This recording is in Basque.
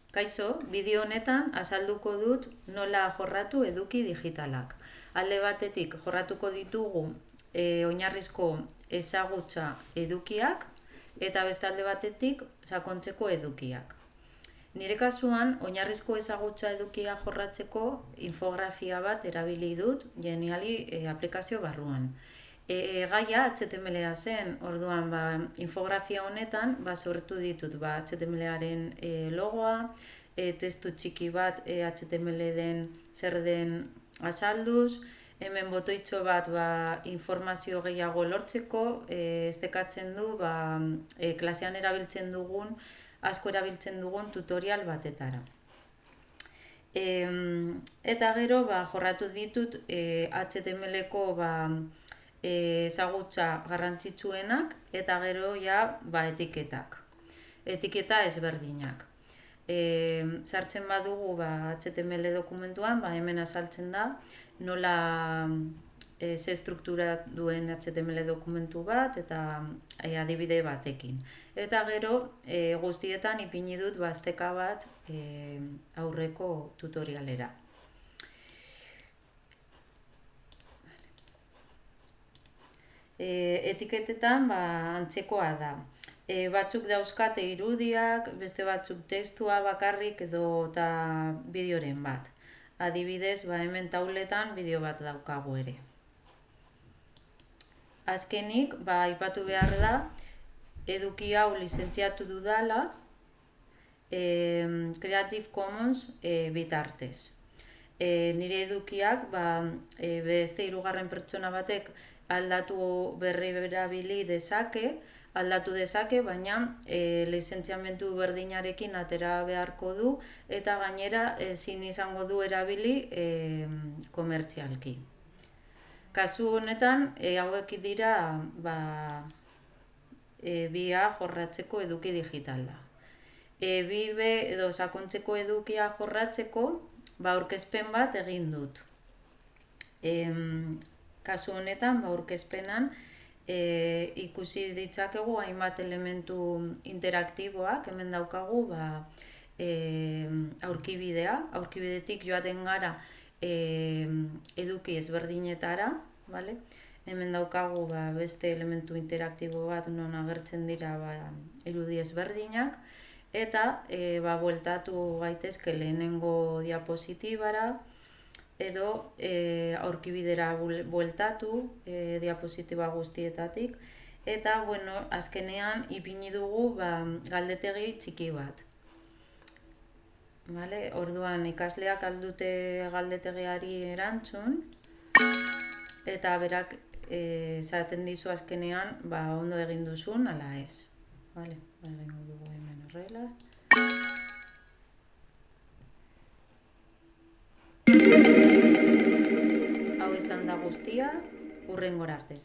Kaixo, bideo honetan azalduko dut nola jorratu eduki digitalak. Alde batetik jorratuko ditugu oinarrizko ezagutza edukiak eta beste alde batetik sakontzeko edukiak. Nire kasuan, oinarrizko ezagutza edukia jorratzeko infografia bat erabili dut Geniali aplikazio barruan. Gaia HTML-a zen, orduan infografia honetan sortu ditut HTML-aren logoa, testu txiki bat HTML den zer den azalduz, hemen botoitxo bat informazio gehiago lortzeko, estekatzen du klasean asko erabiltzen dugun tutorial batetara. Eta gero jorratu ditut HTML-ko ezagutza garrantzitsuenak eta gero etiketak. Etiketa ezberdinak. Sartzen badugu HTML dokumentuan, hemen azaltzen da nola ze struktura duen HTML dokumentu bat eta adibide batekin. Eta gero guztietan ipini dut esteka bat aurreko tutorialera. Etiketetan antzekoa da. Batzuk dauzkate irudiak, beste batzuk testua bakarrik edo eta bideoren bat. Adibidez, hemen tauletan bideo bat daukagu ere. Azkenik, aipatu behar da, eduki hau lizentziatu dudala Creative Commons bitartez. Nire edukiak beste hirugarren pertsona batek aldatu berri erabili aldatu dezake, baina lizentziamendu berdinarekin atera beharko du eta gainera ezin izango du erabili komertzialki. Kasu honetan, hauek dira bia jorratzeko eduki digitala. Bibe edo sakontzeko edukia jorratzeko, aurkezpen bat egin dut. Kasu honetan, aurkezpenan ikusi ditzakegu hainbat elementu interaktiboak, hemen daukagu aurkibidea, aurkibidetik joaten gara eduki ezberdinetara, hemen daukagu beste elementu interaktibo bat non agertzen dira irudi ezberdinak, eta bueltatu gaitezke lehenengo diapositibara, edo aurkibidera bueltatu diapositiba guztietatik, eta azkenean ipini dugu galdetegi txiki bat. Orduan ikasleak aldute galdetegiari erantzun, eta berak esaten dizu azkenean ondo egin duzun ala ez. Egingo dugu hemen horrela. Hau izan da guztia, hurrengora arte.